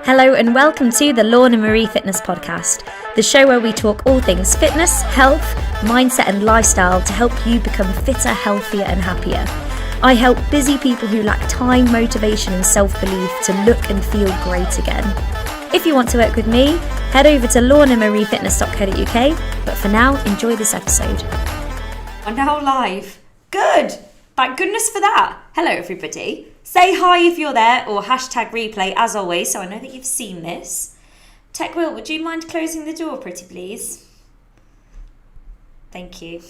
Hello and welcome to the Lorna Marie Fitness Podcast, the show where we talk all things fitness, health, mindset and lifestyle to help you become fitter, healthier and happier. I help busy people who lack time, motivation and self-belief to look and feel great again. If you want to work with me, head over to lornamariefitness.co.uk, but for now, enjoy this episode. I'm now live. Good! Thank goodness for that. Hello everybody. Say hi if you're there or hashtag replay as always so I know that you've seen this. Tech Will, would you mind closing the door pretty please? Thank you.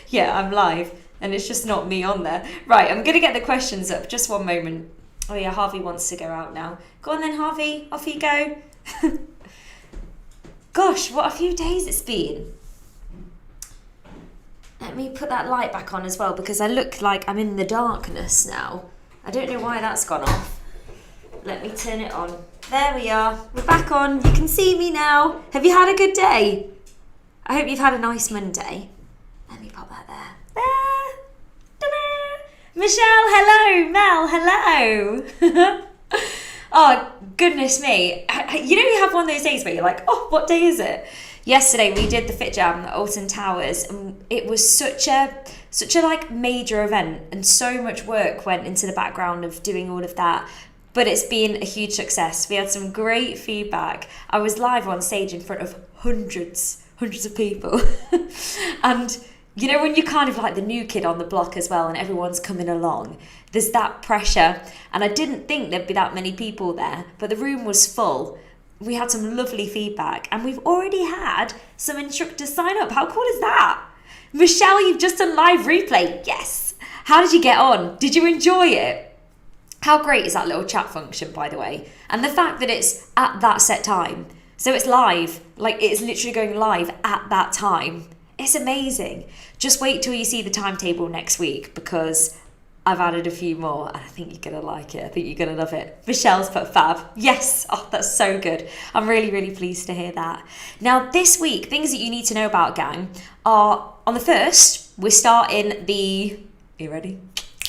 Yeah, I'm live and it's just not me on there. Right, I'm going to get the questions up. Just one moment. Oh yeah, Harvey wants to go out now. Go on then Harvey, off you go. Gosh, what a few days it's been. Let me put that light back on as well because I look like I'm in the darkness now. I don't know why that's gone off. Let me turn it on. There we are. We're back on. You can see me now. Have you had a good day? I hope you've had a nice Monday. Let me pop that there. There. Ta-da. Michelle, hello. Mel, hello. Oh, goodness me. You know you have one of those days where you're like, oh, what day is it? Yesterday we did the Fit Jam at Alton Towers and it was such a like major event and so much work went into the background of doing all of that. But it's been a huge success. We had some great feedback. I was live on stage in front of hundreds of people. And you know when you're kind of like the new kid on the block as well and everyone's coming along, there's that pressure. And I didn't think there'd be that many people there, but the room was full. We had some lovely feedback and we've already had some instructors sign up. How cool is that? Michelle, you've just done live replay. Yes. How did you get on? Did you enjoy it? How great is that little chat function, by the way? And the fact that it's at that set time. So it's live, like it's literally going live at that time. It's amazing. Just wait till you see the timetable next week because I've added a few more and I think you're going to like it. I think you're going to love it. Michelle's put fab. Yes. Oh, that's so good. I'm really, really pleased to hear that. Now, this week, things that you need to know about, gang, are on the 1st, we're starting the, are you ready?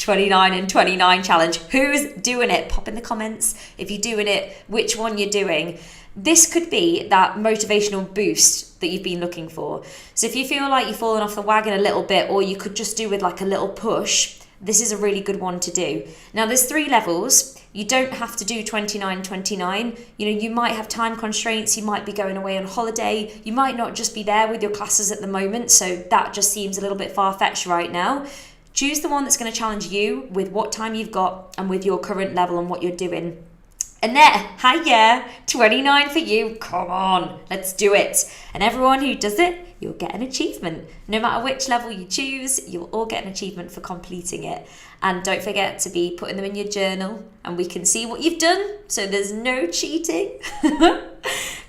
29 and 29 challenge. Who's doing it? Pop in the comments if you're doing it, which one you're doing. This could be that motivational boost that you've been looking for. So if you feel like you've fallen off the wagon a little bit, or you could just do with like a little push, this is a really good one to do. Now there's 3 levels. You don't have to do 29. You know, you might have time constraints. You might be going away on holiday. You might not just be there with your classes at the moment. So that just seems a little bit far-fetched right now. Choose the one that's going to challenge you with what time you've got and with your current level and what you're doing. Annette, hiya, 29 for you. Come on, let's do it. And everyone who does it, you'll get an achievement. No matter which level you choose, you'll all get an achievement for completing it. And don't forget to be putting them in your journal and we can see what you've done. So there's no cheating.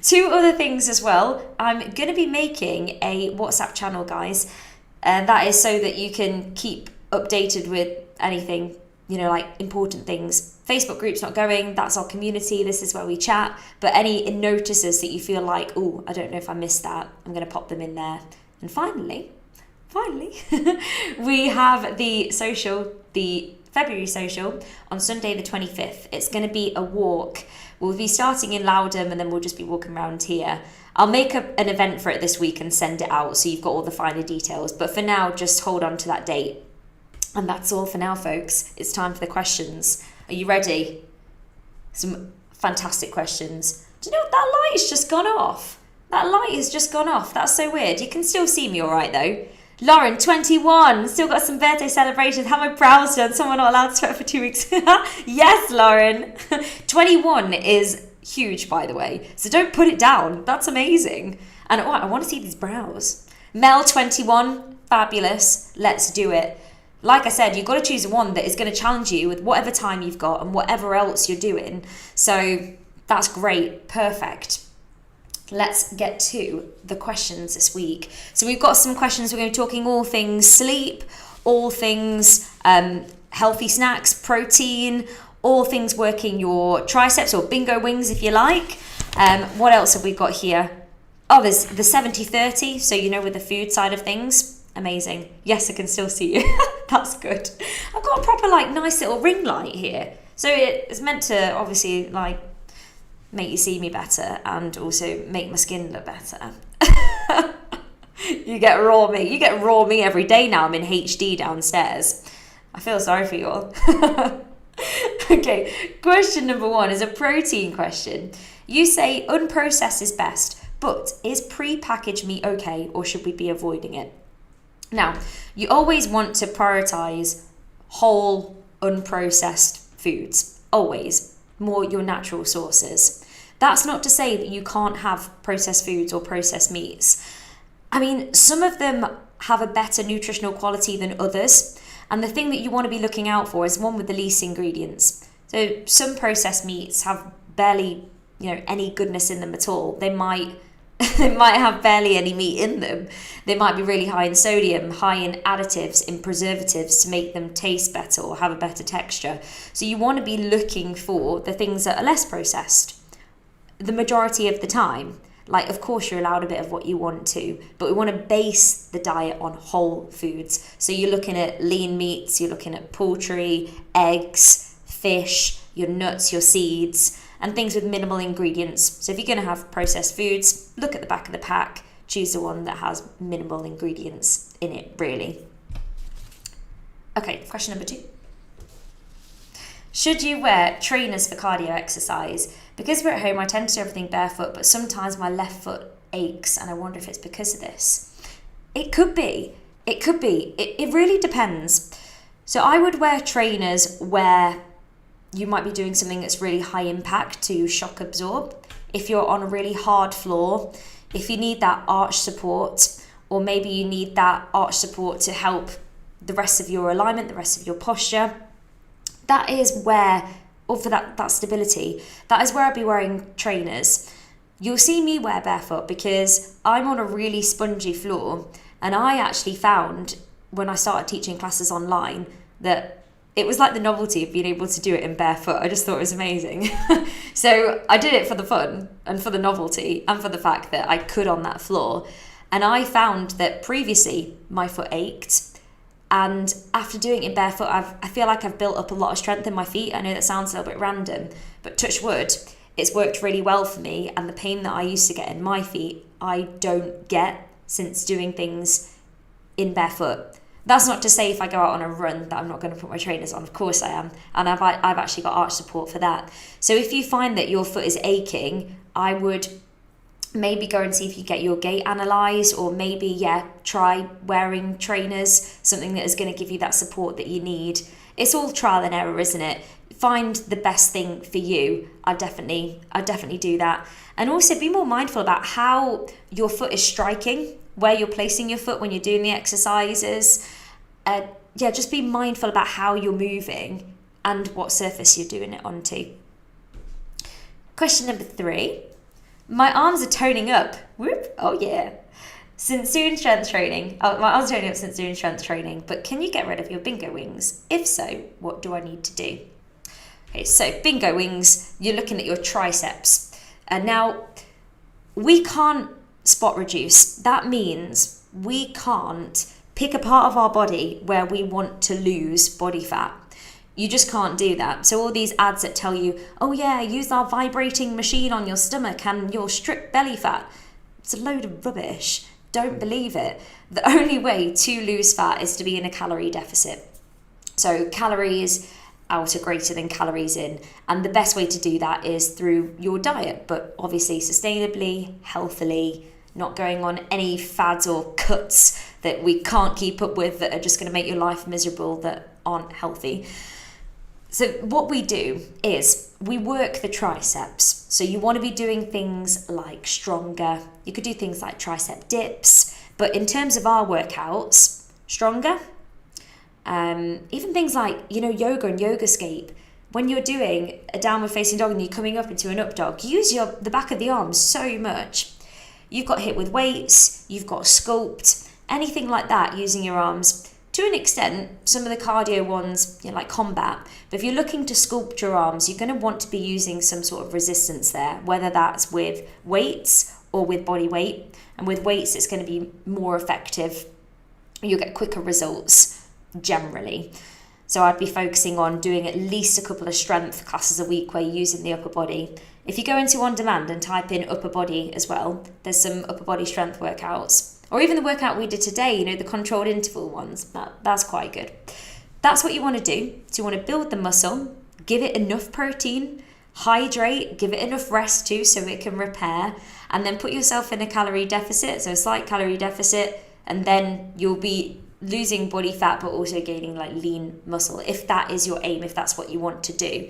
2 other things as well. I'm going to be making a WhatsApp channel, guys. And that is so that you can keep updated with anything, you know, like important things. Facebook group's not going, that's our community, this is where we chat. But any notices that you feel like, oh, I don't know if I missed that, I'm going to pop them in there. And finally, we have the social, the February social on Sunday the 25th. It's going to be a walk. We'll be starting in Loudham and then we'll just be walking around here. I'll make an event for it this week and send it out so you've got all the finer details. But for now, just hold on to that date. And that's all for now, folks. It's time for the questions. Are you ready? Some fantastic questions. Do you know what? That light has just gone off. That light has just gone off. That's so weird. You can still see me all right, though. Lauren, 21. Still got some birthday celebrations. Have my brows done. Someone not allowed to sweat for 2 weeks. Yes, Lauren. 21 is huge, by the way. So don't put it down. That's amazing. And oh, I want to see these brows. Mel, 21. Fabulous. Let's do it. Like I said, you've got to choose one that is going to challenge you with whatever time you've got and whatever else you're doing. So that's great. Perfect. Let's get to the questions this week. So we've got some questions. We're going to be talking all things sleep, all things healthy snacks, protein, all things working your triceps or bingo wings if you like. What else have we got here? Oh, there's the 70-30. So, you know, with the food side of things. Amazing. Yes, I can still see you. That's good. I've got a proper like nice little ring light here. So it's meant to obviously like make you see me better and also make my skin look better. You get raw me. You get raw me every day now. I'm in HD downstairs. I feel sorry for you all. Okay, question number 1 is a protein question. You say unprocessed is best, but is pre-packaged meat okay, or should we be avoiding it? Now, you always want to prioritize whole, unprocessed foods. Always. More your natural sources. That's not to say that you can't have processed foods or processed meats. I mean, some of them have a better nutritional quality than others. And the thing that you want to be looking out for is one with the least ingredients. So some processed meats have barely, any goodness in them at all. They might have barely any meat in them. They might be really high in sodium, high in additives, in preservatives to make them taste better or have a better texture. So you want to be looking for the things that are less processed the majority of the time. Like, of course, you're allowed a bit of what you want to, but we want to base the diet on whole foods. So you're looking at lean meats, you're looking at poultry, eggs, fish, your nuts, your seeds, and things with minimal ingredients. So if you're going to have processed foods, look at the back of the pack, choose the one that has minimal ingredients in it, really. Okay, question number 2. Should you wear trainers for cardio exercise? Because we're at home, I tend to do everything barefoot, but sometimes my left foot aches, and I wonder if it's because of this. It could be. It really depends. So I would wear trainers where you might be doing something that's really high impact to shock absorb. If you're on a really hard floor, if you need that arch support, or maybe you need that arch support to help the rest of your alignment, the rest of your posture, that is where, or for that stability, that is where I'll be wearing trainers. You'll see me wear barefoot because I'm on a really spongy floor, and I actually found when I started teaching classes online that it was like the novelty of being able to do it in barefoot. I just thought it was amazing. So I did it for the fun and for the novelty and for the fact that I could on that floor. And I found that previously my foot ached. And after doing it in barefoot, I feel like I've built up a lot of strength in my feet. I know that sounds a little bit random, but touch wood, it's worked really well for me. And the pain that I used to get in my feet, I don't get since doing things in barefoot. That's not to say if I go out on a run that I'm not going to put my trainers on. Of course I am. And I've actually got arch support for that. So if you find that your foot is aching, I would maybe go and see if you get your gait analysed, or maybe, try wearing trainers, something that is going to give you that support that you need. It's all trial and error, isn't it? Find the best thing for you. I definitely do that. And also be more mindful about how your foot is striking, where you're placing your foot when you're doing the exercises. Just be mindful about how you're moving and what surface you're doing it onto. Question number 3. My arms are toning up. Whoop. Oh yeah. Since doing strength training. Oh, my arms are toning up since doing strength training. But can you get rid of your bingo wings? If so, what do I need to do? Okay, so bingo wings, you're looking at your triceps. And now, we can't spot reduce. That means we can't pick a part of our body where we want to lose body fat. You just can't do that. So all these ads that tell you, oh yeah, use our vibrating machine on your stomach and you'll strip belly fat. It's a load of rubbish. Don't believe it. The only way to lose fat is to be in a calorie deficit. So calories out are greater than calories in. And the best way to do that is through your diet, but obviously sustainably, healthily, not going on any fads or cuts that we can't keep up with that are just going to make your life miserable, that aren't healthy. So what we do is we work the triceps. So you want to be doing things like stronger. You could do things like tricep dips. But in terms of our workouts, stronger. Even things like, yoga and Yogascape. When you're doing a downward facing dog and you're coming up into an up dog, use the back of the arms so much. You've got hit with weights, you've got sculpt, anything like that using your arms. To an extent, some of the cardio ones, like combat, but if you're looking to sculpt your arms, you're going to want to be using some sort of resistance there, whether that's with weights or with body weight. And with weights, it's going to be more effective. You'll get quicker results. generally. So I'd be focusing on doing at least a couple of strength classes a week where you're using the upper body. If you go into On Demand and type in upper body as well, there's some upper body strength workouts. Or even the workout we did today, the controlled interval ones, that's quite good. That's what you want to do. So you want to build the muscle, give it enough protein, hydrate, give it enough rest too so it can repair, and then put yourself in a calorie deficit, so a slight calorie deficit, and then you'll be losing body fat but also gaining like lean muscle, if that is your aim, if that's what you want to do.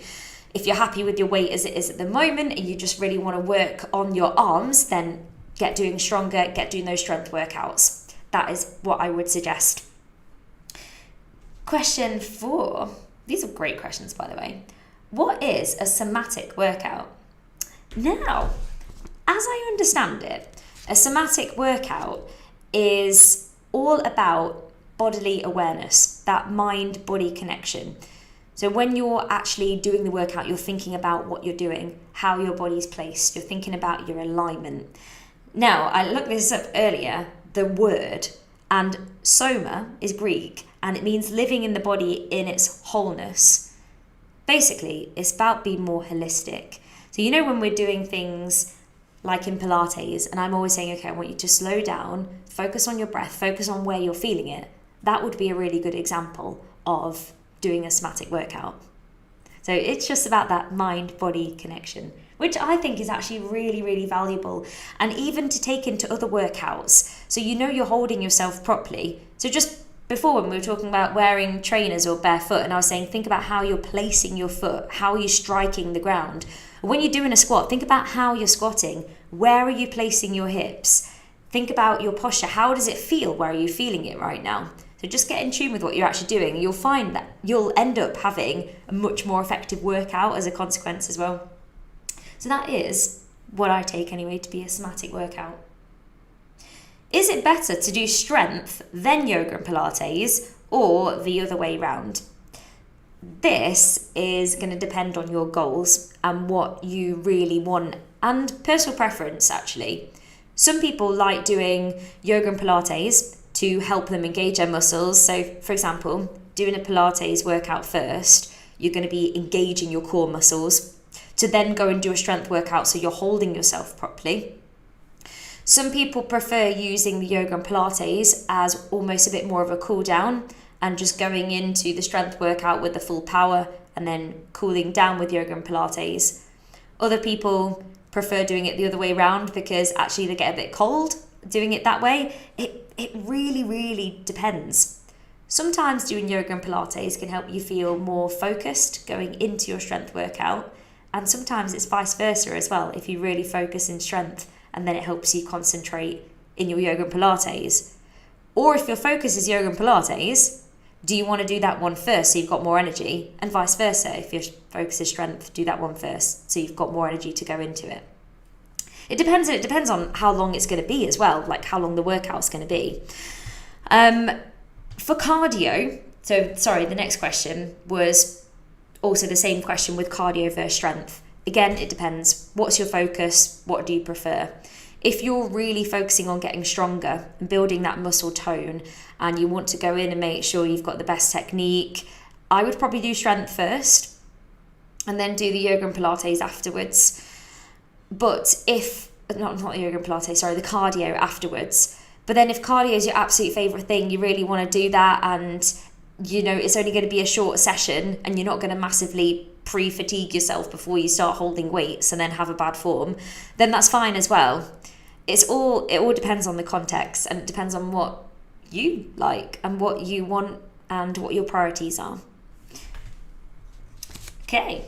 If you're happy with your weight as it is at the moment and you just really want to work on your arms, then get doing stronger, get doing those strength workouts. That is what I would suggest. Question 4. These are great questions, by the way. What is a somatic workout? Now, as I understand it, a somatic workout is all about bodily awareness, that mind-body connection. So when you're actually doing the workout, you're thinking about what you're doing, how your body's placed, you're thinking about your alignment. Now, I looked this up earlier, the word, and soma is Greek, and it means living in the body in its wholeness. Basically, it's about being more holistic. So when we're doing things like in Pilates, and I'm always saying, okay, I want you to slow down, focus on your breath, focus on where you're feeling it. That would be a really good example of doing a somatic workout. So it's just about that mind-body connection, which I think is actually really, really valuable. And even to take into other workouts, so you're holding yourself properly. So just before when we were talking about wearing trainers or barefoot, and I was saying, think about how you're placing your foot, how you're striking the ground. When you're doing a squat, think about how you're squatting. Where are you placing your hips? Think about your posture. How does it feel? Where are you feeling it right now? So just get in tune with what you're actually doing. You'll find that you'll end up having a much more effective workout as a consequence as well. So that is what I take anyway to be a somatic workout. Is it better to do strength then yoga and Pilates, or the other way round? This is going to depend on your goals and what you really want, and personal preference actually. Some people like doing yoga and Pilates to help them engage their muscles. So for example, doing a Pilates workout first, you're going to be engaging your core muscles to then go and do a strength workout so you're holding yourself properly. Some people prefer using the yoga and Pilates as almost a bit more of a cool down and just going into the strength workout with the full power and then cooling down with yoga and Pilates. Other people prefer doing it the other way around because actually they get a bit cold doing it that way. It really, really depends. Sometimes doing yoga and Pilates can help you feel more focused going into your strength workout, and sometimes it's vice versa as well. If you really focus in strength and then it helps you concentrate in your yoga and Pilates. Or if your focus is yoga and Pilates, do you want to do that one first so you've got more energy? And vice versa, if your focus is strength, do that one first so you've got more energy to go into it. It depends on how long it's going to be as well, like how long the workout's going to be. For cardio, the next question was also the same question with cardio versus strength. Again, it depends. What's your focus? What do you prefer? If you're really focusing on getting stronger and building that muscle tone and you want to go in and make sure you've got the best technique, I would probably do strength first and then do the yoga and Pilates afterwards. But if, not the yoga and Pilates, the cardio afterwards. But then if cardio is your absolute favourite thing, you really want to do that and, it's only going to be a short session and you're not going to massively pre-fatigue yourself before you start holding weights and then have a bad form, then that's fine as well. It all depends on the context, and it depends on what you like and what you want and what your priorities are. Okay,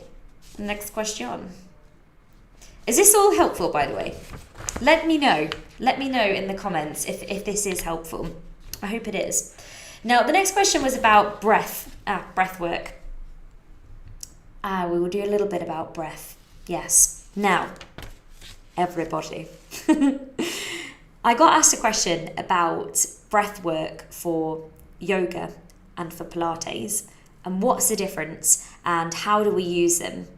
next question. Is this all helpful, by the way? Let me know in the comments if this is helpful. I hope it is. Now, the next question was about breath work. We will do a little bit about breath. Yes. Now, everybody. I got asked a question about breath work for yoga and for Pilates, and what's the difference and how do we use them?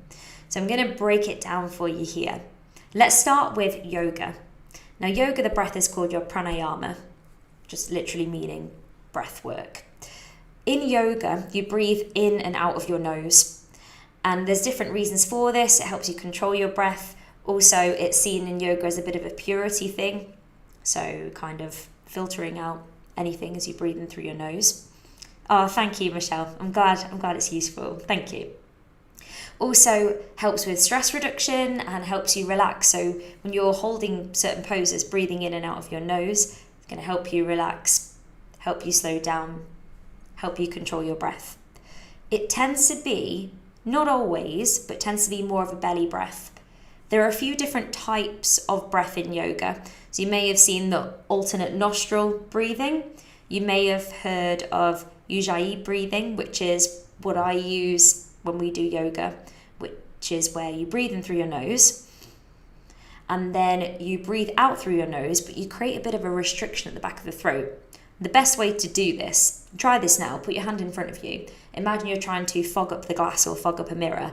So I'm going to break it down for you here. Let's start with yoga. Now, yoga, the breath is called your pranayama, just literally meaning breath work. In yoga, you breathe in and out of your nose. And there's different reasons for this. It helps you control your breath. Also, it's seen in yoga as a bit of a purity thing. So kind of filtering out anything as you breathe in through your nose. Oh, thank you, Michelle. I'm glad it's useful. Thank you. Also helps with stress reduction and helps you relax. So when you're holding certain poses, breathing in and out of your nose, it's going to help you relax, help you slow down, help you control your breath. It tends to be, not always, but tends to be more of a belly breath. There are a few different types of breath in yoga. So you may have seen the alternate nostril breathing. You may have heard of Ujjayi breathing, which is what I use when we do yoga, which is where you breathe in through your nose and then you breathe out through your nose, but you create a bit of a restriction at the back of the throat. The best way to do this, try this now, put your hand in front of you. Imagine you're trying to fog up the glass or fog up a mirror.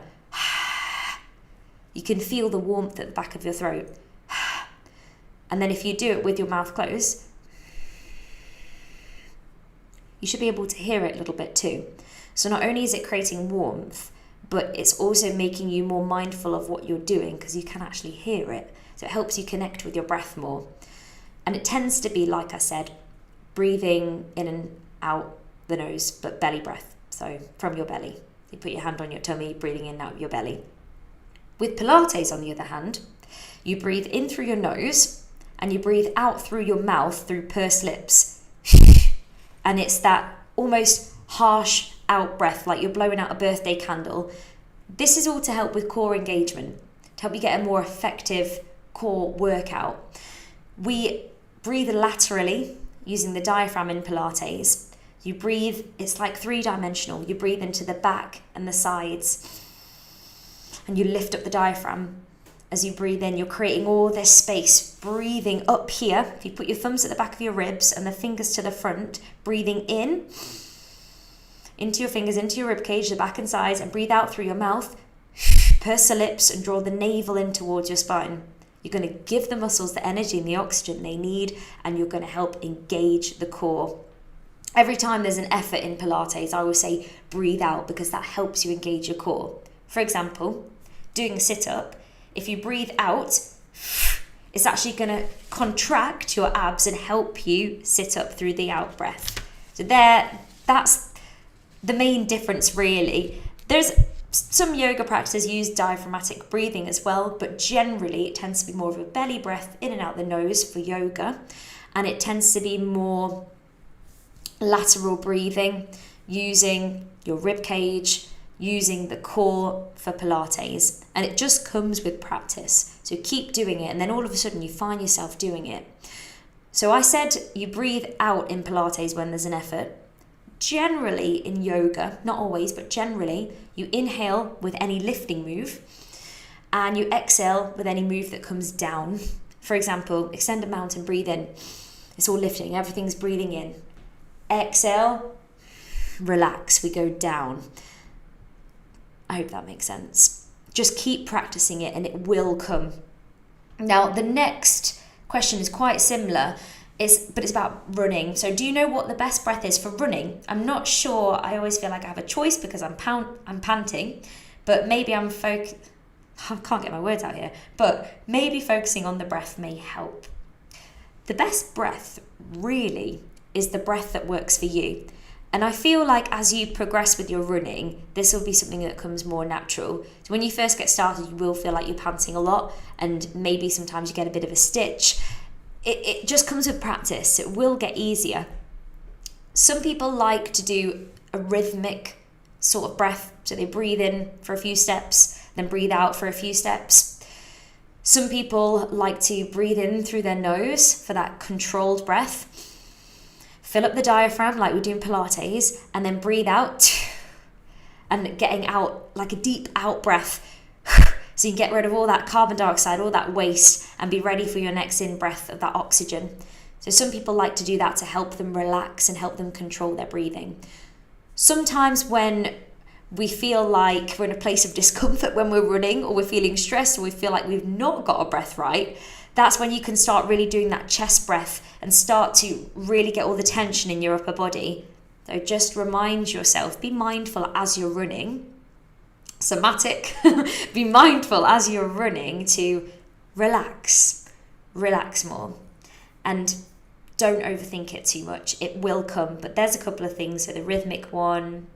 You can feel the warmth at the back of your throat. And then if you do it with your mouth closed, you should be able to hear it a little bit too. So not only is it creating warmth, but it's also making you more mindful of what you're doing because you can actually hear it. So it helps you connect with your breath more. And it tends to be, like I said, breathing in and out the nose, but belly breath. So from your belly. You put your hand on your tummy, breathing in and out of your belly. With Pilates, on the other hand, you breathe in through your nose and you breathe out through your mouth through pursed lips. And it's that almost harsh out breath, like you're blowing out a birthday candle. This is all to help with core engagement, to help you get a more effective core workout. We breathe laterally using the diaphragm in Pilates. You breathe, it's like 3-dimensional. You breathe into the back and the sides and you lift up the diaphragm. As you breathe in, you're creating all this space, breathing up here. If you put your thumbs at the back of your ribs and the fingers to the front, breathing in, into your fingers, into your rib cage, the back and sides, and breathe out through your mouth, purse the lips and draw the navel in towards your spine. You're going to give the muscles the energy and the oxygen they need, and you're going to help engage the core. Every time there's an effort in Pilates, I always say breathe out because that helps you engage your core. For example, doing a sit-up, if you breathe out, it's actually going to contract your abs and help you sit up through the out breath. So that's the main difference really. There's some yoga practices use diaphragmatic breathing as well, but generally it tends to be more of a belly breath in and out the nose for yoga, and it tends to be more lateral breathing using your rib cage, using the core for Pilates, and it just comes with practice. So keep doing it and then all of a sudden you find yourself doing it. So I said you breathe out in Pilates when there's an effort. Generally in yoga, not always, but generally, you inhale with any lifting move and you exhale with any move that comes down. For example, extend a mountain, breathe in. It's all lifting, everything's breathing in. Exhale, relax, we go down. I hope that makes sense. Just keep practicing it and it will come. Now, the next question is quite similar. But it's about running. So do you know what the best breath is for running? I'm not sure. I always feel like I have a choice because I'm panting, but maybe I can't get my words out here, but maybe focusing on the breath may help. The best breath really is the breath that works for you. And I feel like as you progress with your running, this will be something that comes more natural. So when you first get started, you will feel like you're panting a lot and maybe sometimes you get a bit of a stitch. It just comes with practice. It will get easier. Some people like to do a rhythmic sort of breath. So they breathe in for a few steps, then breathe out for a few steps. Some people like to breathe in through their nose for that controlled breath. Fill up the diaphragm like we do in Pilates, and then breathe out and getting out like a deep out breath. So you can get rid of all that carbon dioxide, all that waste, and be ready for your next in-breath of that oxygen. So some people like to do that to help them relax and help them control their breathing. Sometimes when we feel like we're in a place of discomfort when we're running, or we're feeling stressed, or we feel like we've not got our breath right, that's when you can start really doing that chest breath and start to really get all the tension in your upper body. So just remind yourself, be mindful as you're running, somatic, be mindful as you're running to relax more, and don't overthink it too much. It will come, but there's a couple of things. So the rhythmic one,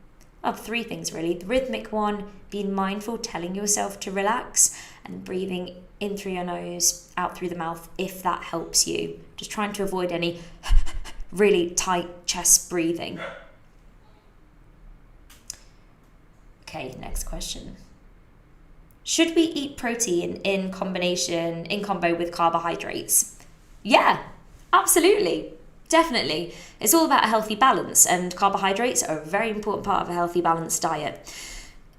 three things really. The rhythmic one, being mindful, telling yourself to relax, and breathing in through your nose, out through the mouth, if that helps you. Just trying to avoid any really tight chest breathing. Okay, next question. Should we eat protein in combo with carbohydrates? Yeah, absolutely. Definitely. It's all about a healthy balance, and carbohydrates are a very important part of a healthy, balanced diet.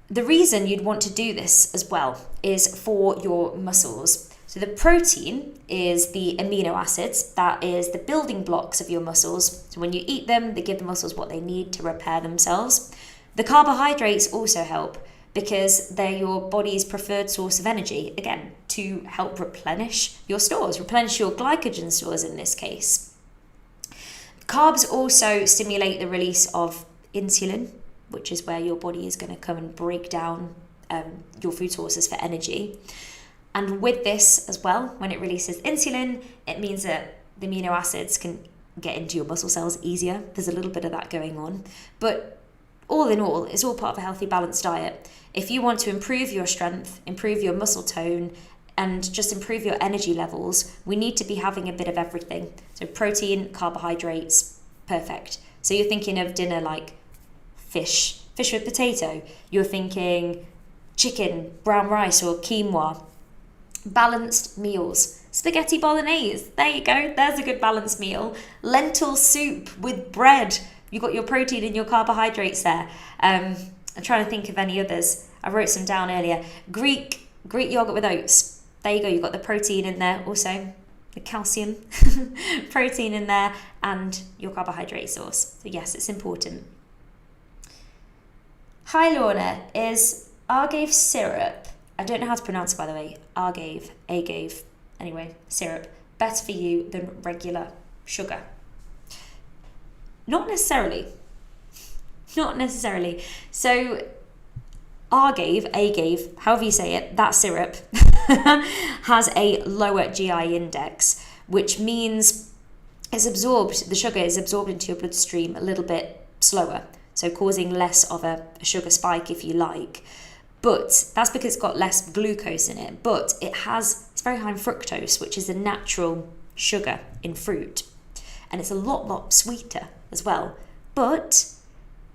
The reason you'd want to do this as well is for your muscles. So the protein is the amino acids, that is the building blocks of your muscles. So when you eat them, they give the muscles what they need to repair themselves. The carbohydrates also help because they're your body's preferred source of energy, again, to help replenish your stores, replenish your glycogen stores in this case. Carbs also stimulate the release of insulin, which is where your body is going to come and break down your food sources for energy. And with this as well, when it releases insulin, it means that the amino acids can get into your muscle cells easier. There's a little bit of that going on. But all in all, it's all part of a healthy, balanced diet. If you want to improve your strength, improve your muscle tone, and just improve your energy levels, we need to be having a bit of everything. So protein, carbohydrates, perfect. So you're thinking of dinner like fish with potato. You're thinking chicken, brown rice, or quinoa. Balanced meals. Spaghetti bolognese. There you go. There's a good balanced meal. Lentil soup with bread. You've got your protein and your carbohydrates there. I'm trying to think of any others. I wrote some down earlier. Greek yogurt with oats. There you go. You've got the protein in there also. The calcium. Protein in there and your carbohydrate source. So yes, it's important. Hi Lorna, is agave syrup, I don't know how to pronounce it by the way, agave, anyway, syrup, better for you than regular sugar? Not necessarily. So agave, however you say it, that syrup has a lower GI index, which means the sugar is absorbed into your bloodstream a little bit slower, so causing less of a sugar spike, if you like. But that's because it's got less glucose in it, but it's very high in fructose, which is a natural sugar in fruit. And it's a lot sweeter as well. But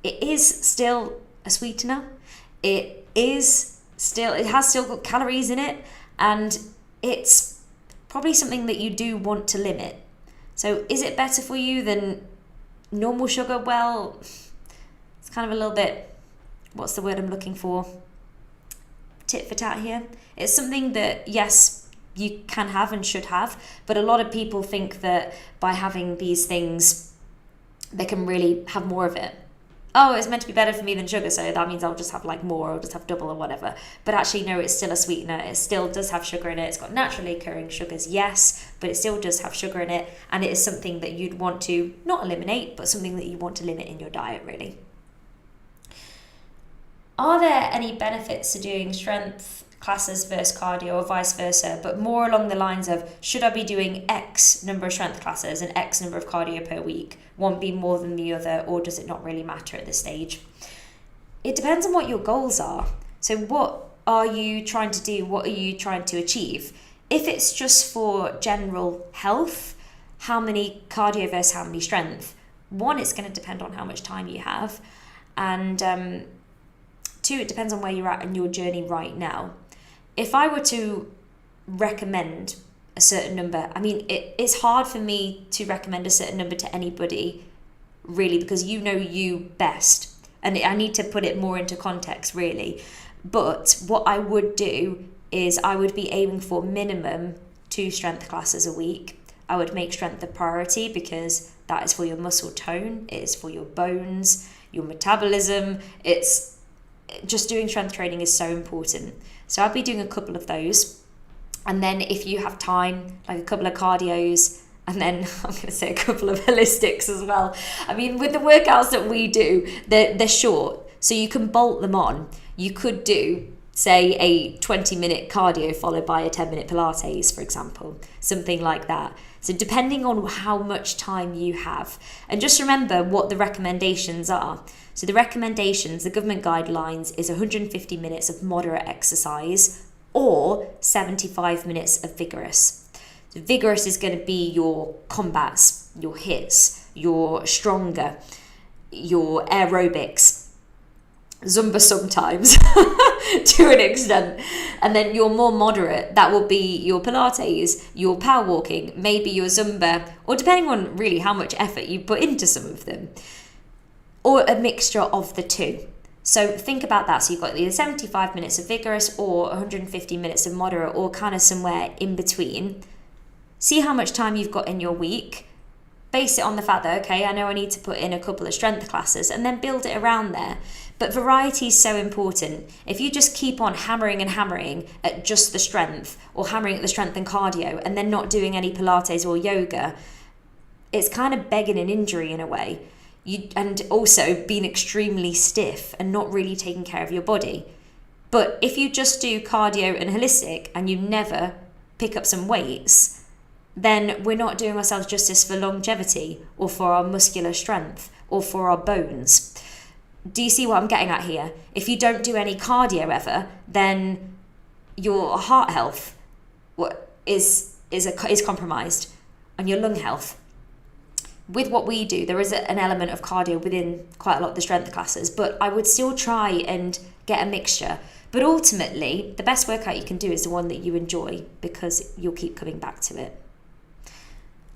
it is still a sweetener. It has still got calories in it, and it's probably something that you do want to limit. So is it better for you than normal sugar? Well, it's kind of a little bit, what's the word I'm looking for? Tit for tat here. It's something that, yes, you can have and should have, but a lot of people think that by having these things, they can really have more of it. Oh, it's meant to be better for me than sugar, so that means I'll just have like more, or just have double or whatever. But actually, no, it's still a sweetener. It still does have sugar in it. It's got naturally occurring sugars, yes, but it still does have sugar in it, and it is something that you'd want to not eliminate, but something that you want to limit in your diet, really. Are there any benefits to doing strength classes versus cardio, or vice versa, but more along the lines of, should I be doing X number of strength classes and X number of cardio per week, one be more than the other, or does it not really matter at this stage? It depends on what your goals are. So what are you trying to do? What are you trying to achieve? If it's just for general health, how many cardio versus how many strength? One, it's going to depend on how much time you have, and two, it depends on where you're at in your journey right now. If I were to recommend a certain number, I mean, it's hard for me to recommend a certain number to anybody, really, because you know you best. And I need to put it more into context, really. But what I would do is I would be aiming for minimum 2 strength classes a week. I would make strength a priority because that is for your muscle tone, it is for your bones, your metabolism. It's just doing strength training is so important. So I'd be doing a couple of those. And then if you have time, like a couple of cardios And then I'm going to say a couple of holistics as well. I mean, with the workouts that we do, they're short, so you can bolt them on. You could do, say, a 20-minute cardio followed by a 10-minute Pilates, for example, something like that. So depending on how much time you have. And just remember what the recommendations are. So the recommendations, the government guidelines, is 150 minutes of moderate exercise or 75 minutes of vigorous. So vigorous is going to be your combats, your hits, your stronger, your aerobics, Zumba sometimes to an extent. And then your more moderate, that will be your Pilates, your power walking, maybe your Zumba, or depending on really how much effort you put into some of them, or a mixture of the two. So think about that. So you've got either 75 minutes of vigorous or 150 minutes of moderate, or kind of somewhere in between. See how much time you've got in your week. Base it on the fact that, okay, I know I need to put in a couple of strength classes, and then build it around there. But variety is so important. If you just keep on hammering and hammering at just the strength, or hammering at the strength and cardio, and then not doing any Pilates or yoga, it's kind of begging an injury in a way. And also being extremely stiff and not really taking care of your body. But if you just do cardio and holistic and you never pick up some weights, then we're not doing ourselves justice for longevity or for our muscular strength or for our bones. Do you see what I'm getting at here? If you don't do any cardio ever, then your heart health is compromised, and your lung health. With what we do, there is an element of cardio within quite a lot of the strength classes, but I would still try and get a mixture. But ultimately, the best workout you can do is the one that you enjoy, because you'll keep coming back to it.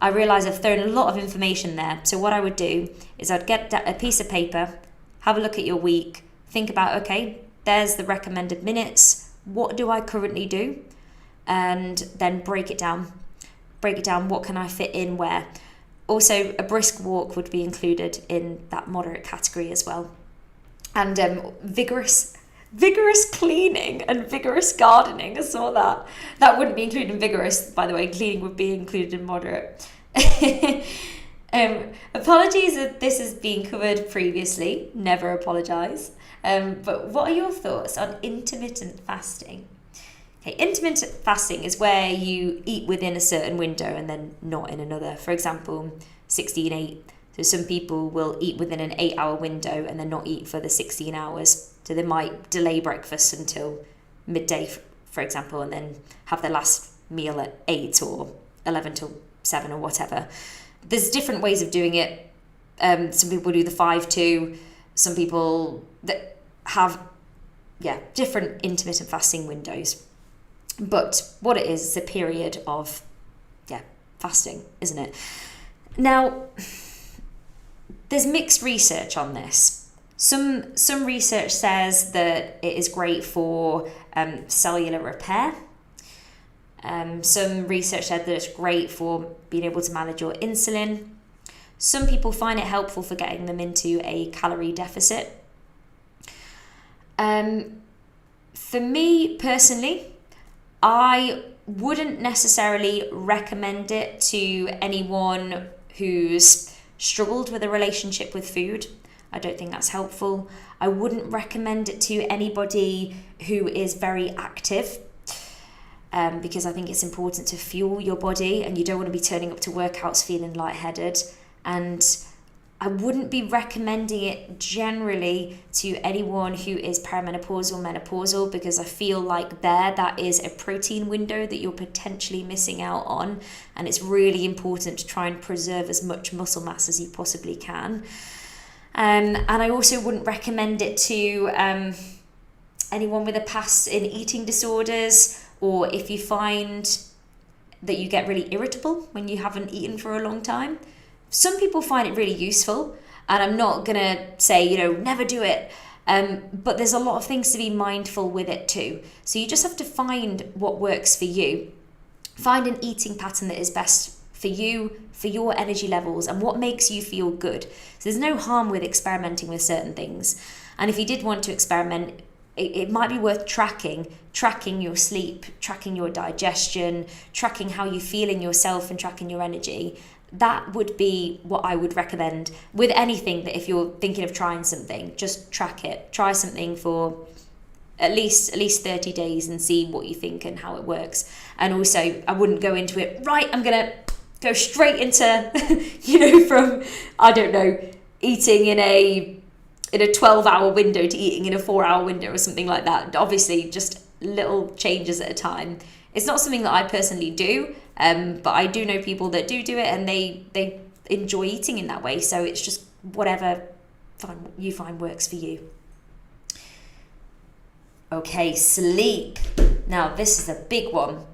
I realise I've thrown a lot of information there. So what I would do is I'd get a piece of paper, have a look at your week, think about, okay, there's the recommended minutes. What do I currently do? And then break it down. What can I fit in where? Also, a brisk walk would be included in that moderate category as well. And vigorous cleaning and vigorous gardening. I saw that. That wouldn't be included in vigorous, by the way. Cleaning would be included in moderate. Apologies if this has been covered previously. Never apologise. But what are your thoughts on intermittent fasting? Okay, intermittent fasting is where you eat within a certain window and then not in another. For example, 16-8. So some people will eat within an 8-hour window and then not eat for the 16 hours. So they might delay breakfast until midday, for example, and then have their last meal at 8 or 11 till 7 or whatever. There's different ways of doing it. Some people do the 5-2. Some people that have, different intermittent fasting windows. But what it is a period of, fasting, isn't it? Now, there's mixed research on this. Some research says that it is great for cellular repair. Some research said that it's great for being able to manage your insulin. Some people find it helpful for getting them into a calorie deficit. For me personally, I wouldn't necessarily recommend it to anyone who's struggled with a relationship with food. I don't think that's helpful. I wouldn't recommend it to anybody who is very active, because I think it's important to fuel your body, and you don't want to be turning up to workouts feeling lightheaded. And I wouldn't be recommending it generally to anyone who is perimenopausal, menopausal, because I feel like that is a protein window that you're potentially missing out on, and it's really important to try and preserve as much muscle mass as you possibly can. And I also wouldn't recommend it to anyone with a past in eating disorders, or if you find that you get really irritable when you haven't eaten for a long time. Some people find it really useful, and I'm not going to say, never do it. But there's a lot of things to be mindful with it too. So you just have to find what works for you. Find an eating pattern that is best for you, for your energy levels, and what makes you feel good. So there's no harm with experimenting with certain things. And if you did want to experiment it might be worth tracking your sleep, tracking your digestion, tracking how you feel in yourself, and tracking your energy. That would be what I would recommend with anything, that if you're thinking of trying something, just track it. Try something for at least 30 days and see what you think and how it works. And also, I wouldn't go into it, right, I'm going to go straight into, from, I don't know, eating in a 12-hour window to eating in a 4-hour window or something like that. Obviously, just little changes at a time. It's not something that I personally do, but I do know people that do it, and they enjoy eating in that way. So it's just whatever you find works for you. Okay, sleep. Now, this is a big one.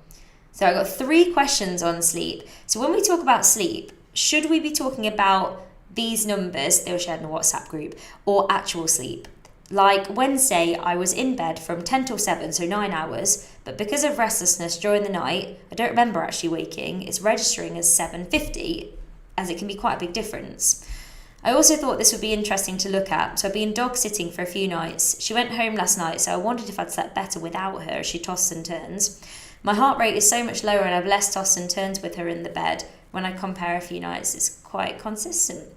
So I got 3 questions on sleep. So when we talk about sleep, should we be talking about these numbers they were shared in a WhatsApp group, or actual sleep? Like Wednesday, I was in bed from 10 till 7, so 9 hours, but because of restlessness during the night, I don't remember actually waking. It's registering as 7:50, as it can be quite a big difference. I also thought this would be interesting to look at. So I've been dog sitting for a few nights. She went home last night, so I wondered if I'd slept better without her as she tosses and turns. My heart rate is so much lower, and I have less toss and turns with her in the bed. When I compare a few nights, it's quite consistent.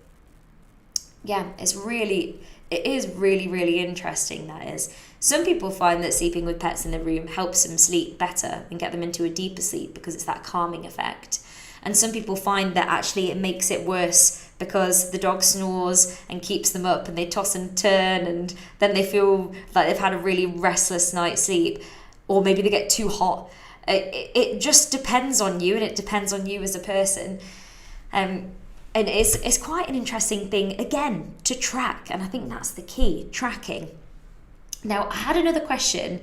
Yeah, it is really, really interesting, that is. Some people find that sleeping with pets in the room helps them sleep better and get them into a deeper sleep because it's that calming effect. And some people find that actually it makes it worse because the dog snores and keeps them up, and they toss and turn, and then they feel like they've had a really restless night's sleep, or maybe they get too hot. It just depends on you, and it depends on you as a person. And it's quite an interesting thing, again, to track. And I think that's the key, tracking. Now, I had another question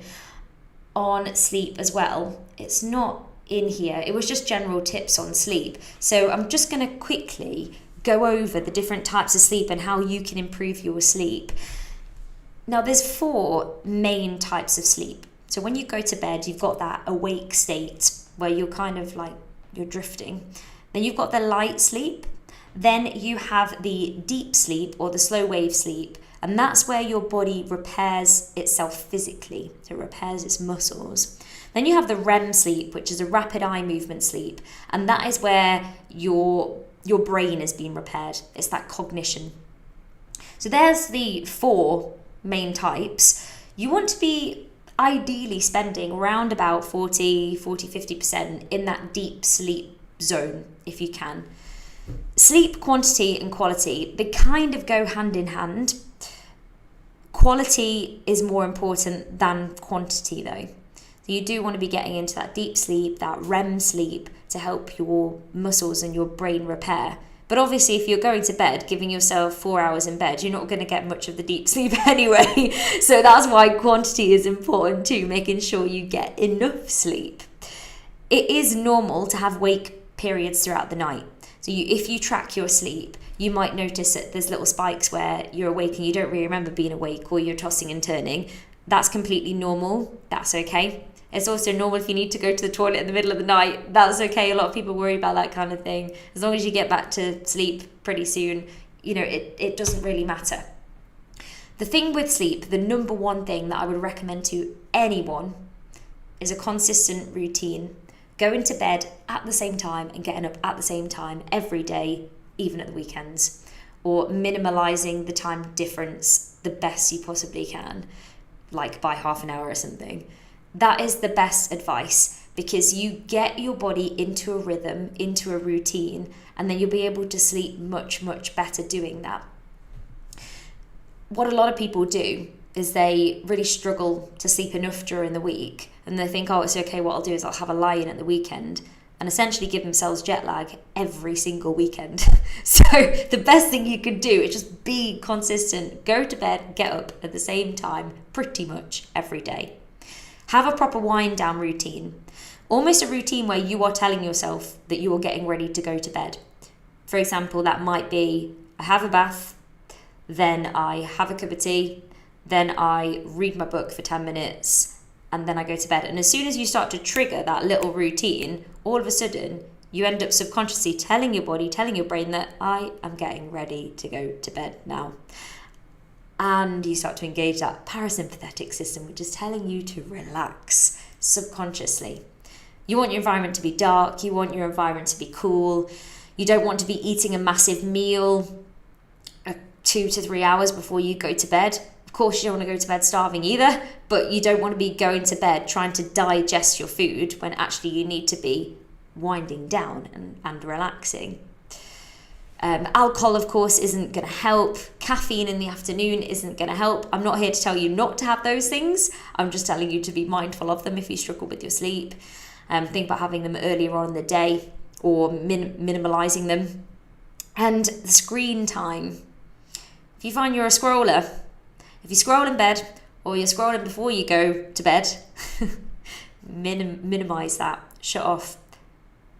on sleep as well. It's not in here. It was just general tips on sleep. So I'm just going to quickly go over the different types of sleep and how you can improve your sleep. Now, there's 4 main types of sleep. So when you go to bed, you've got that awake state where you're kind of like, you're drifting. Then you've got the light sleep. Then you have the deep sleep, or the slow wave sleep, and that's where your body repairs itself physically, so it repairs its muscles. Then you have the REM sleep, which is a rapid eye movement sleep, and that is where your brain is being repaired. It's that cognition. So there's the 4 main types. You want to be ideally spending around about 50% in that deep sleep zone if you can. Sleep quantity and quality, they kind of go hand in hand. Quality is more important than quantity though. So you do want to be getting into that deep sleep, that REM sleep, to help your muscles and your brain repair. But obviously, if you're going to bed, giving yourself 4 hours in bed, you're not going to get much of the deep sleep anyway. So that's why quantity is important too, making sure you get enough sleep. It is normal to have wake periods throughout the night. So if you track your sleep, you might notice that there's little spikes where you're awake and you don't really remember being awake, or you're tossing and turning. That's completely normal. That's okay. It's also normal if you need to go to the toilet in the middle of the night. That's okay. A lot of people worry about that kind of thing. As long as you get back to sleep pretty soon, it doesn't really matter. The thing with sleep, the number one thing that I would recommend to anyone is a consistent routine. Going to bed at the same time and getting up at the same time every day, even at the weekends, or minimalizing the time difference the best you possibly can, like by half an hour or something. That is the best advice, because you get your body into a rhythm, into a routine, and then you'll be able to sleep much, much better doing that. What a lot of people do is they really struggle to sleep enough during the week, and they think, oh, it's okay, what I'll do is I'll have a lie-in at the weekend, and essentially give themselves jet lag every single weekend. So the best thing you can do is just be consistent, go to bed, get up at the same time pretty much every day. Have a proper wind down routine, almost a routine where you are telling yourself that you are getting ready to go to bed. For example, that might be, I have a bath, then I have a cup of tea, then I read my book for 10 minutes, and then I go to bed. And as soon as you start to trigger that little routine, all of a sudden you end up subconsciously telling your body, telling your brain that I am getting ready to go to bed now. and you start to engage that parasympathetic system, which is telling you to relax subconsciously. You want your environment to be dark, you want your environment to be cool, you don't want to be eating a massive meal 2 to 3 hours before you go to bed. Of course, you don't want to go to bed starving either, but you don't want to be going to bed trying to digest your food when actually you need to be winding down and relaxing. Alcohol, of course, isn't going to help. Caffeine in the afternoon isn't going to help. I'm not here to tell you not to have those things. I'm just telling you to be mindful of them if you struggle with your sleep. Think about having them earlier on in the day or minimalising them. And the screen time. If you find you're a scroller, if you scroll in bed or you're scrolling before you go to bed, minimise that. Shut off.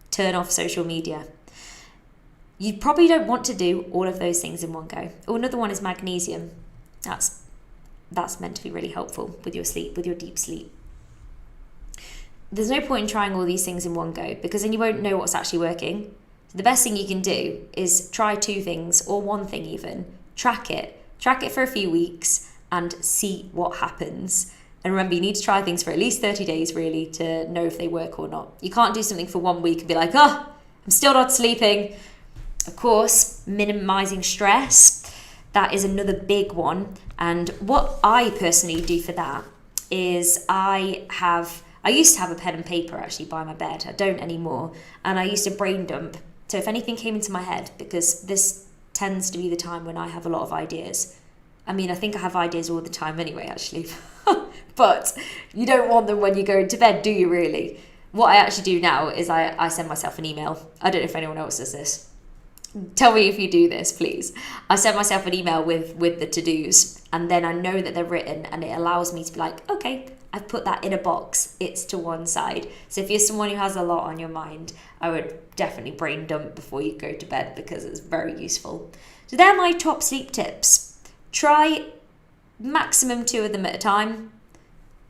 Turn off social media. You probably don't want to do all of those things in one go. Oh, another one is magnesium. That's meant to be really helpful with your sleep, with your deep sleep. There's no point in trying all these things in one go because then you won't know what's actually working. So the best thing you can do is try 2 things or 1 thing even. Track it for a few weeks and see what happens. And remember, you need to try things for at least 30 days really to know if they work or not. You can't do something for 1 week and be like, I'm still not sleeping. Of course, minimizing stress, that is another big one. And what I personally do for that is I used to have a pen and paper actually by my bed. I don't anymore. And I used to brain dump. So if anything came into my head, because this tends to be the time when I have a lot of ideas. I mean, I think I have ideas all the time anyway, actually. But you don't want them when you go into bed, do you really? What I actually do now is I send myself an email. I don't know if anyone else does this. Tell me if you do this, please. I send myself an email with the to-dos, and then I know that they're written, and it allows me to be like, okay, I've put that in a box. It's to one side. So if you're someone who has a lot on your mind, I would definitely brain dump before you go to bed because it's very useful. So they're my top sleep tips. Try maximum 2 of them at a time.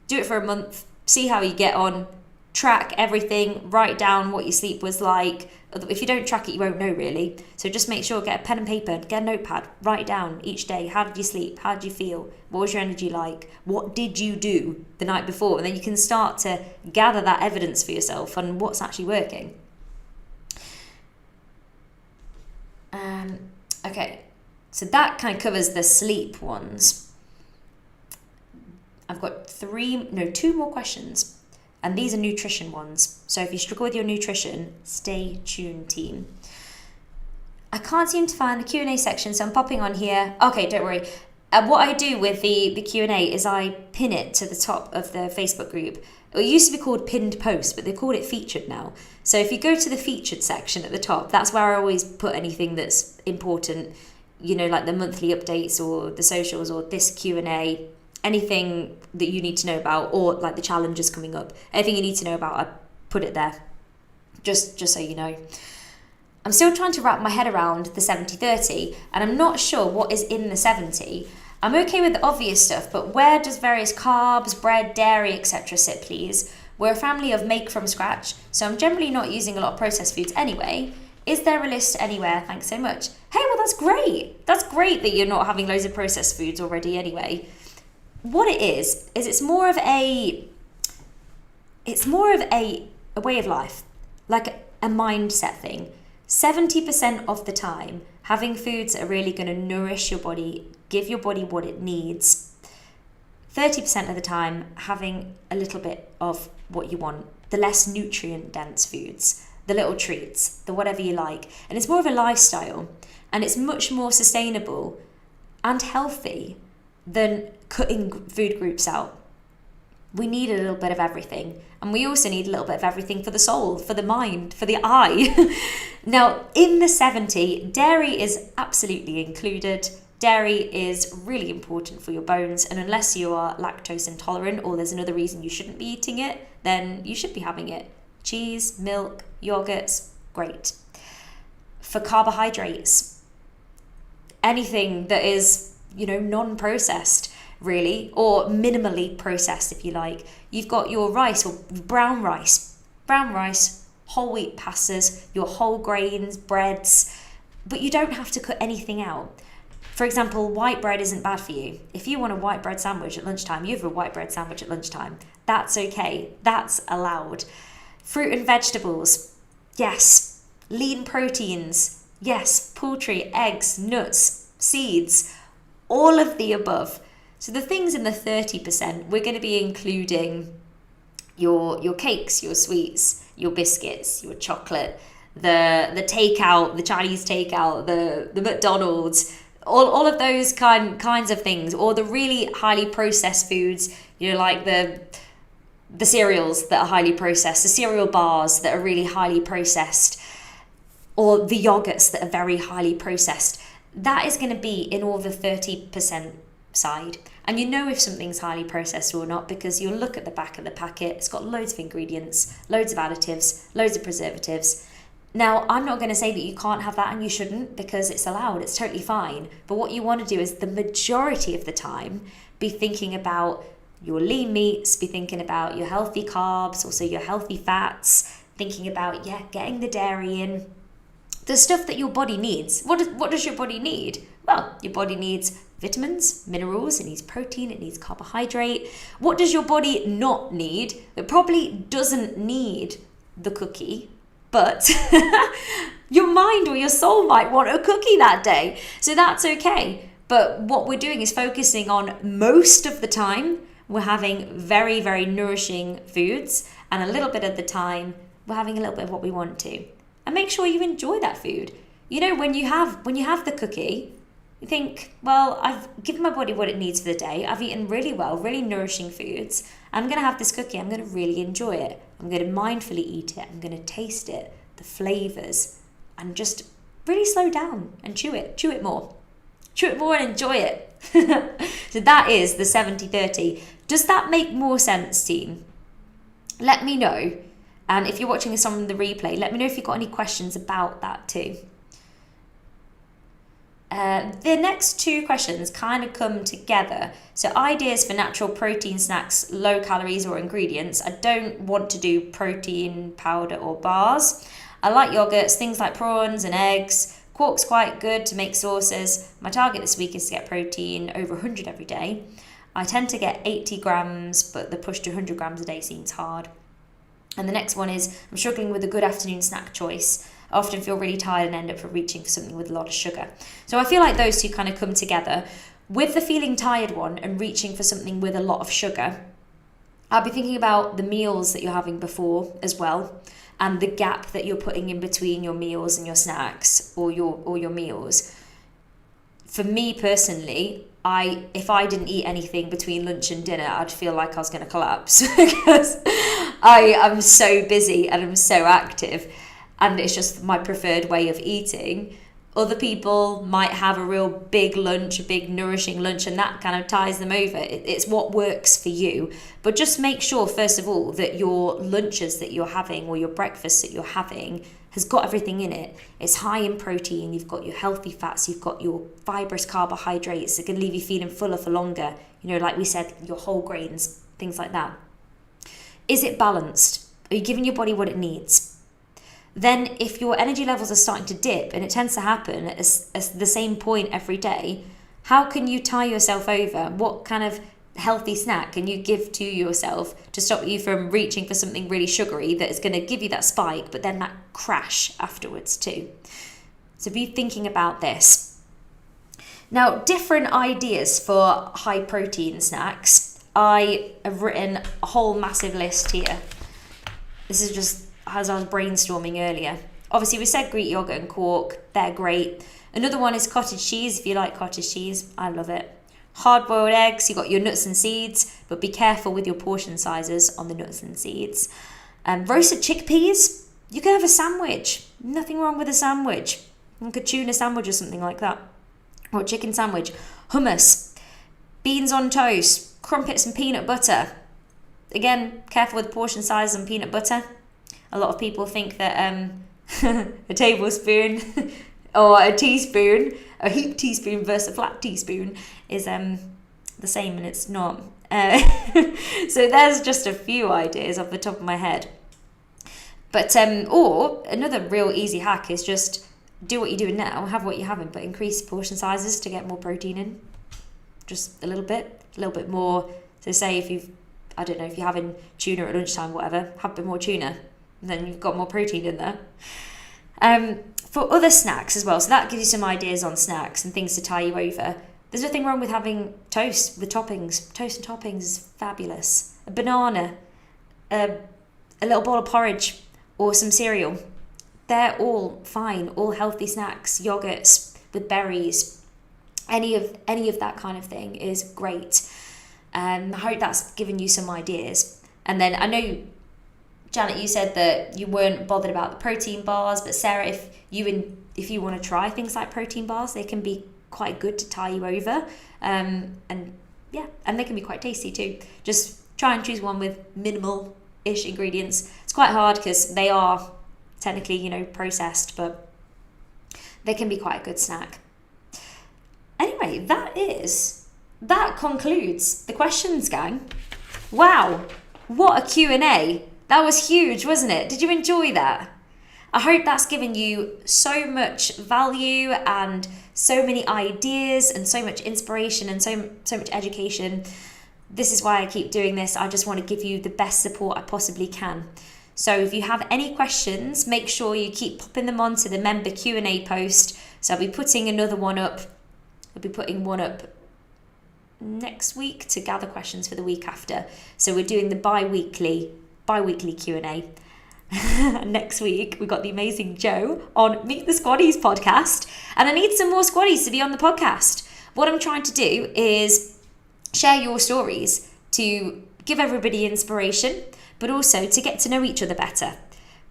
Do it for a month. See how you get on. Track everything. Write down what your sleep was like. If you don't track it, you won't know really. So just make sure, get a pen and paper, get a notepad, write down each day. How did you sleep? How did you feel? What was your energy like? What did you do the night before? And then you can start to gather that evidence for yourself on what's actually working. Okay, so that kind of covers the sleep ones. I've got 2 more questions. And these are nutrition ones. So if you struggle with your nutrition, stay tuned, team. I can't seem to find the Q&A section, so I'm popping on here. Okay, don't worry. What I do with the Q&A is I pin it to the top of the Facebook group. It used to be called pinned post, but they've called it featured now. So if you go to the featured section at the top, that's where I always put anything that's important, like the monthly updates or the socials or this Q&A, anything that you need to know about, or like the challenges coming up, anything you need to know about, I put it there, just so you know. I'm still trying to wrap my head around the 70-30, and I'm not sure what is in the 70. I'm okay with the obvious stuff, but where does various carbs, bread, dairy, etc. sit, please? We're a family of make from scratch, so I'm generally not using a lot of processed foods anyway. Is there a list anywhere? Thanks so much. Hey, well, that's great. That's great that you're not having loads of processed foods already anyway. What it is it's more of a way of life, like a mindset thing. 70% of the time, having foods that are really going to nourish your body, give your body what it needs. 30% of the time, having a little bit of what you want, the less nutrient dense foods, the little treats, the whatever you like. And it's more of a lifestyle, and it's much more sustainable and healthy than cutting food groups out. We need a little bit of everything, and we also need a little bit of everything for the soul, for the mind, for the eye. Now, in the 70, dairy is absolutely included. Dairy is really important for your bones, and unless you are lactose intolerant or there's another reason you shouldn't be eating it, then you should be having it. Cheese, milk, yogurts, great. For carbohydrates, anything that is, non-processed, really, or minimally processed, if you like. You've got your rice or brown rice, whole wheat pastas, your whole grains, breads, but you don't have to cut anything out. For example, white bread isn't bad for you. If you want a white bread sandwich at lunchtime, you have a white bread sandwich at lunchtime. That's okay. That's allowed. Fruit and vegetables, yes. Lean proteins, yes. Poultry, eggs, nuts, seeds, all of the above. So the things in the 30%, we're going to be including your cakes, your sweets, your biscuits, your chocolate, the takeout, the Chinese takeout, the McDonald's, all of those kinds of things, or the really highly processed foods, like the cereals that are highly processed, the cereal bars that are really highly processed, or the yogurts that are very highly processed. That is going to be in all the 30% side. And if something's highly processed or not, because you'll look at the back of the packet. It's got loads of ingredients, loads of additives, loads of preservatives. Now, I'm not going to say that you can't have that and you shouldn't, because it's allowed, it's totally fine. But what you want to do is the majority of the time be thinking about your lean meats, be thinking about your healthy carbs, also your healthy fats, thinking about, getting the dairy in, the stuff that your body needs. What does your body need? Well, your body needs vitamins, minerals, it needs protein, it needs carbohydrate. What does your body not need? It probably doesn't need the cookie, but your mind or your soul might want a cookie that day. So that's okay. But what we're doing is focusing on, most of the time, we're having very, very nourishing foods, and a little bit of the time, we're having a little bit of what we want to. And make sure you enjoy that food. When you have the cookie, you think, well, I've given my body what it needs for the day. I've eaten really well, really nourishing foods. I'm going to have this cookie. I'm going to really enjoy it. I'm going to mindfully eat it. I'm going to taste it, the flavors, and just really slow down and chew it. Chew it more. Chew it more and enjoy it. So that is the 70-30. Does that make more sense, team? Let me know. And if you're watching this on the replay, let me know if you've got any questions about that too. The next two questions kind of come together. So ideas for natural protein snacks, low calories or ingredients. I don't want to do protein powder or bars. I like yogurts, things like prawns and eggs. Quark's quite good to make sauces. My target this week is to get protein over 100 every day. I tend to get 80 grams, but the push to 100 grams a day seems hard. And the next one is, I'm struggling with a good afternoon snack choice. I often feel really tired and end up reaching for something with a lot of sugar. So I feel like those two kind of come together. With the feeling tired one and reaching for something with a lot of sugar, I'll be thinking about the meals that you're having before as well, and the gap that you're putting in between your meals and your snacks, or your meals. For me personally, if I didn't eat anything between lunch and dinner, I'd feel like I was going to collapse because I am so busy and I'm so active, and it's just my preferred way of eating. Other people might have a real big lunch, a big nourishing lunch, and that kind of ties them over. It's what works for you. But just make sure, first of all, that your lunches that you're having or your breakfast that you're having has got everything in it. It's high in protein, you've got your healthy fats, you've got your fibrous carbohydrates that can leave you feeling fuller for longer. Like we said, your whole grains, things like that. Is it balanced? Are you giving your body what it needs? Then if your energy levels are starting to dip, and it tends to happen at the same point every day, how can you tie yourself over? What kind of healthy snack can you give to yourself to stop you from reaching for something really sugary that is going to give you that spike, but then that crash afterwards too? So be thinking about this. Now, different ideas for high protein snacks. I have written a whole massive list here. This is just as I was brainstorming earlier. Obviously, we said Greek yogurt and quark. They're great. Another one is cottage cheese. If you like cottage cheese, I love it. Hard-boiled eggs. You got your nuts and seeds, but be careful with your portion sizes on the nuts and seeds. Roasted chickpeas. You can have a sandwich. Nothing wrong with a sandwich. Like a tuna sandwich or something like that. Or a chicken sandwich. Hummus. Beans on toast. Crumpets and peanut butter. Again, careful with portion sizes and peanut butter. A lot of people think that a tablespoon or a teaspoon, a heaped teaspoon versus a flat teaspoon is the same, and it's not. So there's just a few ideas off the top of my head. But or another real easy hack is just do what you're doing now, have what you're having, but increase portion sizes to get more protein in. Just a little bit more. So say if you're having tuna at lunchtime, whatever, have a bit more tuna, and then you've got more protein in there. For other snacks as well, so that gives you some ideas on snacks and things to tie you over. There's nothing wrong with having toast with toppings. Toast and toppings is fabulous. A banana, a little bowl of porridge, or some cereal. They're all fine, all healthy snacks. Yogurts with berries, any of that kind of thing is great. I hope that's given you some ideas. And then I know, Janet, you said that you weren't bothered about the protein bars, but Sarah, if you want to try things like protein bars, they can be quite good to tie you over. And they can be quite tasty too. Just try and choose one with minimal-ish ingredients. It's quite hard because they are technically, processed, but they can be quite a good snack. Anyway, that concludes the questions, gang. Wow, what a Q&A. That was huge, wasn't it? Did you enjoy that? I hope that's given you so much value and so many ideas and so much inspiration and so much education. This is why I keep doing this. I just want to give you the best support I possibly can. So if you have any questions, make sure you keep popping them onto the member Q&A post. So I'll be putting another one up. I'll be putting one up next week to gather questions for the week after. So we're doing the bi-weekly Q&A. Next week, we've got the amazing Jo on Meet the Squaddies podcast. And I need some more squaddies to be on the podcast. What I'm trying to do is share your stories to give everybody inspiration, but also to get to know each other better.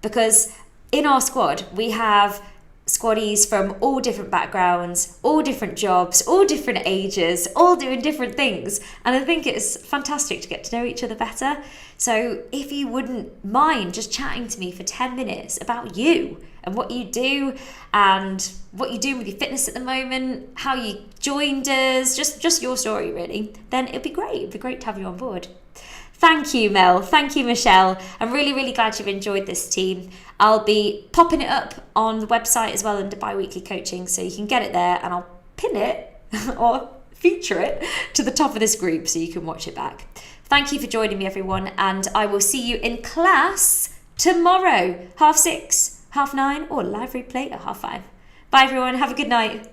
Because in our squad, we have squaddies from all different backgrounds, all different jobs, all different ages, all doing different things. And I think it's fantastic to get to know each other better. So if you wouldn't mind just chatting to me for 10 minutes about you and what you do and what you're doing with your fitness at the moment, how you joined us, just your story really, then it'd be great. It'd be great to have you on board. Thank you, Mel. Thank you, Michelle. I'm really, really glad you've enjoyed this, team. I'll be popping it up on the website as well under bi-weekly coaching, so you can get it there, and I'll pin it or feature it to the top of this group so you can watch it back. Thank you for joining me, everyone, and I will see you in class tomorrow, 6:30, 9:30, or live replay at 5:30. Bye, everyone. Have a good night.